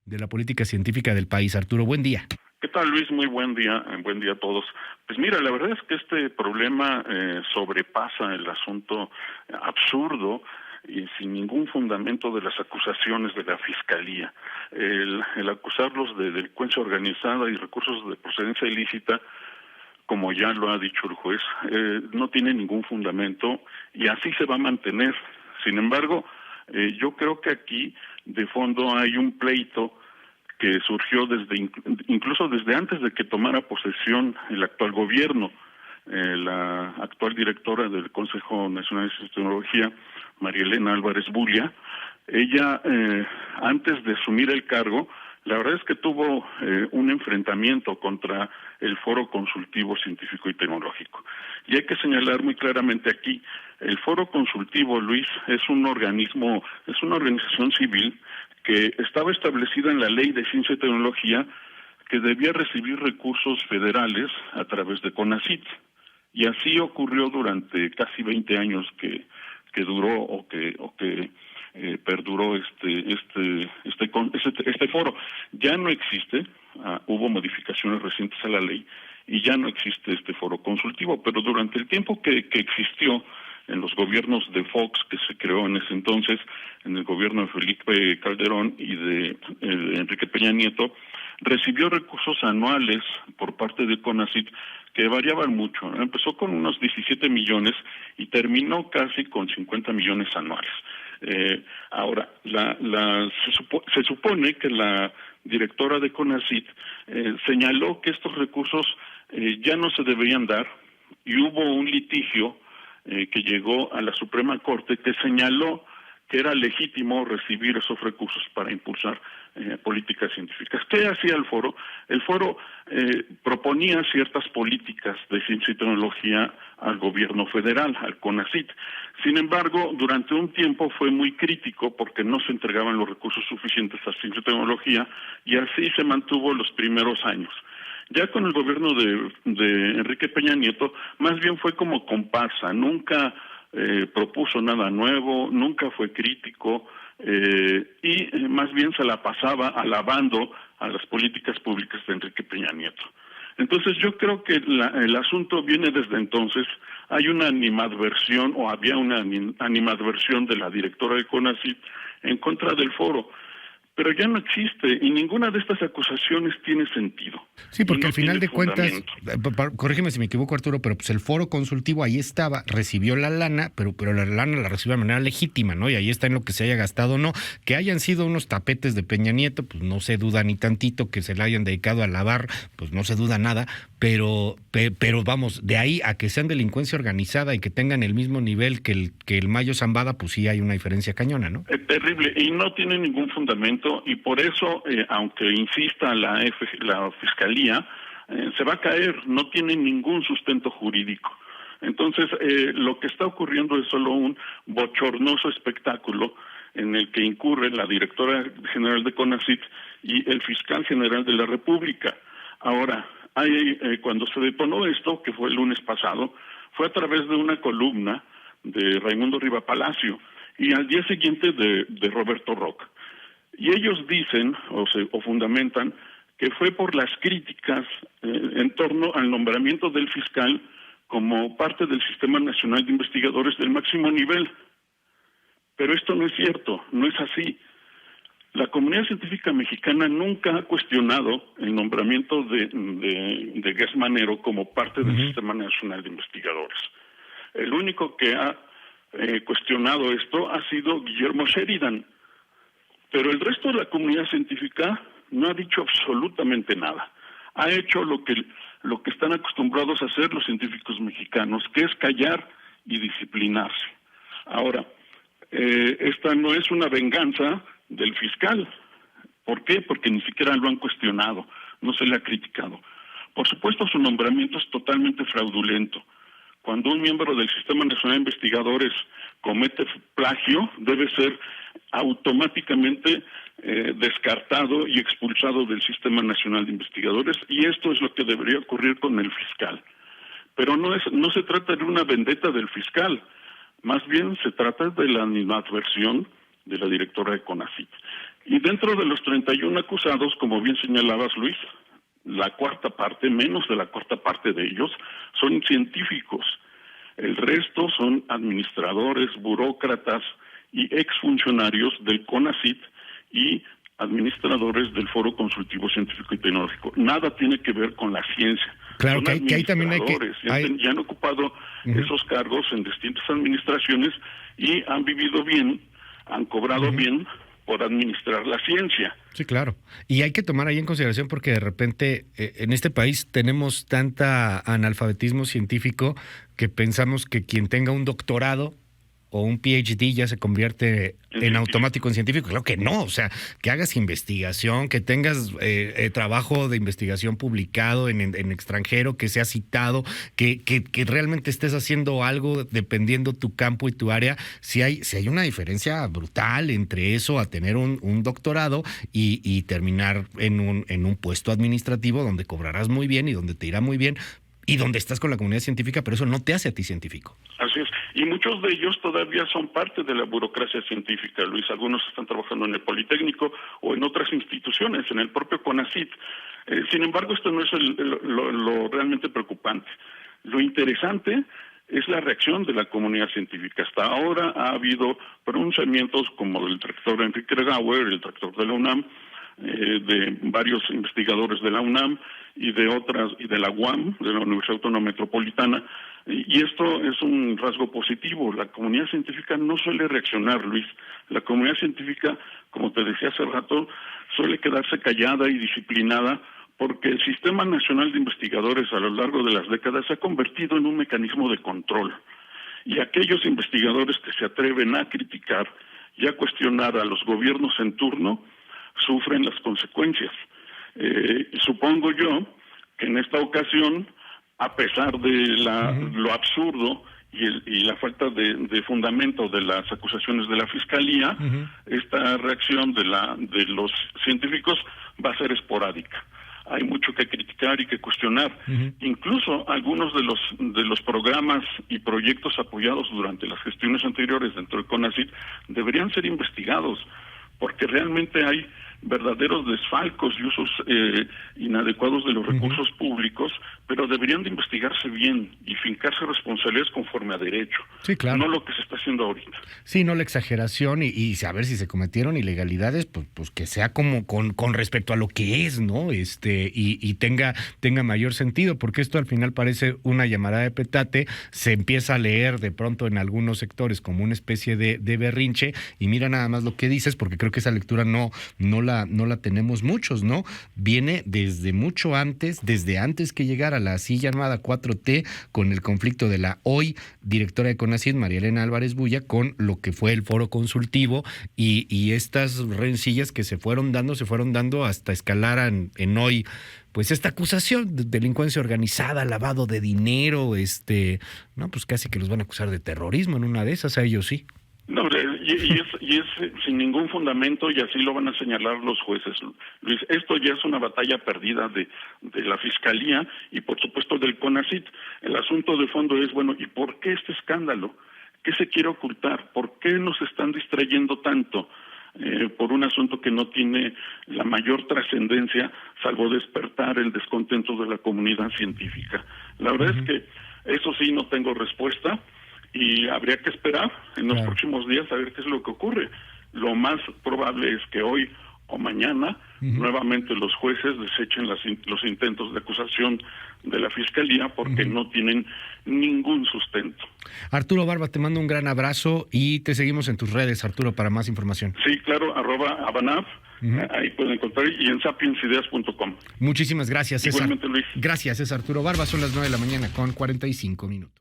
de la política científica del país. Arturo, buen día. ¿Qué tal, Luis? Muy buen día a todos. Pues mira, la verdad es que este problema sobrepasa el asunto absurdo y sin ningún fundamento de las acusaciones de la Fiscalía. El acusarlos de delincuencia organizada y recursos de procedencia ilícita, como ya lo ha dicho el juez, no tiene ningún fundamento y así se va a mantener. Sin embargo, yo creo que aquí de fondo hay un pleito que surgió incluso desde antes de que tomara posesión el actual gobierno. La actual directora del Consejo Nacional de Ciencia y Tecnología, María Elena Álvarez Bulla, ella antes de asumir el cargo, la verdad es que tuvo un enfrentamiento contra el Foro Consultivo Científico y Tecnológico. Y hay que señalar muy claramente aquí, el Foro Consultivo, Luis, es una organización civil que estaba establecida en la Ley de Ciencia y Tecnología, que debía recibir recursos federales a través de CONACYT. Y así ocurrió durante casi 20 años que duró o que perduró este foro. Ya no existe, hubo modificaciones recientes a la ley y ya no existe este foro consultivo, pero durante el tiempo que existió en los gobiernos de Fox, que se creó en ese entonces, en el gobierno de Felipe Calderón y de Enrique Peña Nieto, recibió recursos anuales por parte de CONACYT que variaban mucho. Empezó con unos 17 millones y terminó casi con 50 millones anuales. Ahora, se supone que la directora de CONACYT señaló que estos recursos ya no se deberían dar y hubo un litigio que llegó a la Suprema Corte que señaló que era legítimo recibir esos recursos para impulsar políticas científicas. ¿Qué hacía el foro? El foro proponía ciertas políticas de ciencia y tecnología al gobierno federal, al CONACYT. Sin embargo, durante un tiempo fue muy crítico porque no se entregaban los recursos suficientes a ciencia y tecnología y así se mantuvo los primeros años. Ya con el gobierno de Enrique Peña Nieto, más bien fue como comparsa, nunca propuso nada nuevo, nunca fue crítico y más bien se la pasaba alabando a las políticas públicas de Enrique Peña Nieto. Entonces yo creo que el asunto viene desde entonces. Hay una animadversión o había una animadversión de la directora de CONACYT en contra del foro. Pero ya no existe y ninguna de estas acusaciones tiene sentido. Sí, porque no al final de cuentas, fundamento. corrígeme si me equivoco, Arturo, pero pues el foro consultivo ahí estaba, recibió la lana, pero la lana la recibió de manera legítima, ¿no? Y ahí está en lo que se haya gastado o no. Que hayan sido unos tapetes de Peña Nieto, pues no se duda ni tantito. Que se le hayan dedicado a lavar, pues no se duda nada. Pero vamos, de ahí a que sean delincuencia organizada y que tengan el mismo nivel que el Mayo Zambada, pues sí hay una diferencia cañona, ¿no? Es terrible y no tiene ningún fundamento y por eso, aunque insista la Fiscalía, se va a caer, no tiene ningún sustento jurídico. Entonces, lo que está ocurriendo es solo un bochornoso espectáculo en el que incurre la directora general de CONACYT y el fiscal general de la República. Ahora, cuando se detonó esto, que fue el lunes pasado, fue a través de una columna de Raimundo Riva Palacio y al día siguiente de Roberto Roca. Y ellos dicen o fundamentan que fue por las críticas en torno al nombramiento del fiscal como parte del Sistema Nacional de Investigadores del máximo nivel. Pero esto no es cierto, no es así. La comunidad científica mexicana nunca ha cuestionado el nombramiento de Gers Manero como parte del Sistema Nacional de Investigadores. El único que ha cuestionado esto ha sido Guillermo Sheridan, pero el resto de la comunidad científica no ha dicho absolutamente nada. Ha hecho lo que están acostumbrados a hacer los científicos mexicanos, que es callar y disciplinarse. Ahora, esta no es una venganza del fiscal. ¿Por qué? Porque ni siquiera lo han cuestionado, no se le ha criticado. Por supuesto, su nombramiento es totalmente fraudulento. Cuando un miembro del Sistema Nacional de Investigadores comete plagio, debe ser automáticamente descartado y expulsado del Sistema Nacional de Investigadores, y esto es lo que debería ocurrir con el fiscal. Pero no se trata de una vendetta del fiscal, más bien se trata de la animadversión de la directora de CONACYT. Y dentro de los 31 acusados, como bien señalabas, Luis, la cuarta parte, menos de la cuarta parte de ellos, son científicos. El resto son administradores, burócratas y exfuncionarios del CONACYT y administradores del Foro Consultivo Científico y Tecnológico. Nada tiene que ver con la ciencia. Claro, son que ahí también hay que... Ya han ocupado esos cargos en distintas administraciones y han vivido bien, han cobrado bien por administrar la ciencia. Sí, claro. Y hay que tomar ahí en consideración porque de repente en este país tenemos tanta analfabetismo científico que pensamos que quien tenga un doctorado o un PhD ya se convierte en automático en científico. Claro que no, o sea, que hagas investigación, que tengas trabajo de investigación publicado en extranjero, que sea citado, que realmente estés haciendo algo dependiendo tu campo y tu área. Si hay una diferencia brutal entre eso a tener un doctorado y terminar en un puesto administrativo donde cobrarás muy bien y donde te irá muy bien y donde estás con la comunidad científica, pero eso no te hace a ti científico. Así es. Y muchos de ellos todavía son parte de la burocracia científica, Luis. Algunos están trabajando en el Politécnico o en otras instituciones, en el propio CONACYT. Sin embargo, esto no es lo realmente preocupante. Lo interesante es la reacción de la comunidad científica. Hasta ahora ha habido pronunciamientos como el rector Enrique Grauer, el rector de la UNAM, de varios investigadores de la UNAM y de otras, y de la UAM, de la Universidad Autónoma Metropolitana, y esto es un rasgo positivo. La comunidad científica no suele reaccionar, Luis. La comunidad científica, como te decía hace rato, suele quedarse callada y disciplinada porque el Sistema Nacional de Investigadores a lo largo de las décadas se ha convertido en un mecanismo de control. Y aquellos investigadores que se atreven a criticar y a cuestionar a los gobiernos en turno sufren las consecuencias. Supongo yo que en esta ocasión, a pesar de lo absurdo y la falta de fundamento de las acusaciones de la Fiscalía, esta reacción de los científicos va a ser esporádica. Hay mucho que criticar y que cuestionar. Incluso algunos de los programas y proyectos apoyados durante las gestiones anteriores dentro del CONACYT deberían ser investigados, porque realmente hay verdaderos desfalcos y usos inadecuados de los recursos públicos, pero deberían de investigarse bien y fincarse responsabilidades conforme a derecho. Sí, claro. No lo que se está haciendo ahorita. Sí, no la exageración y saber si se cometieron ilegalidades, pues que sea como con respecto a lo que es, ¿no? Y tenga mayor sentido, porque esto al final parece una llamada de petate, se empieza a leer de pronto en algunos sectores como una especie de berrinche, y mira nada más lo que dices, porque creo que esa lectura no la tenemos muchos, ¿no? Viene desde mucho antes, desde antes que llegara la así llamada 4T, con el conflicto de la hoy directora de CONACYT, María Elena Álvarez Bulla, con lo que fue el foro consultivo y estas rencillas que se fueron dando hasta escalar en hoy, pues esta acusación de delincuencia organizada, lavado de dinero, no, pues casi que los van a acusar de terrorismo en una de esas, a ellos sí. No, y es sin ningún fundamento, y así lo van a señalar los jueces, Luis. Esto ya es una batalla perdida de la Fiscalía y por supuesto del CONACYT. El asunto de fondo es, bueno, ¿y por qué este escándalo? ¿Qué se quiere ocultar? ¿Por qué nos están distrayendo tanto por un asunto que no tiene la mayor trascendencia, salvo despertar el descontento de la comunidad científica? La verdad es que eso sí no tengo respuesta. Y habría que esperar en los próximos días a ver qué es lo que ocurre. Lo más probable es que hoy o mañana nuevamente los jueces desechen los intentos de acusación de la Fiscalía porque no tienen ningún sustento. Arturo Barba, te mando un gran abrazo y te seguimos en tus redes, Arturo, para más información. Sí, claro, @Abanaf, ahí pueden encontrar, y en sapiensideas.com. Muchísimas gracias, César. Igualmente, Luis. Gracias, es Arturo Barba, son las 9 de la mañana con 45 minutos.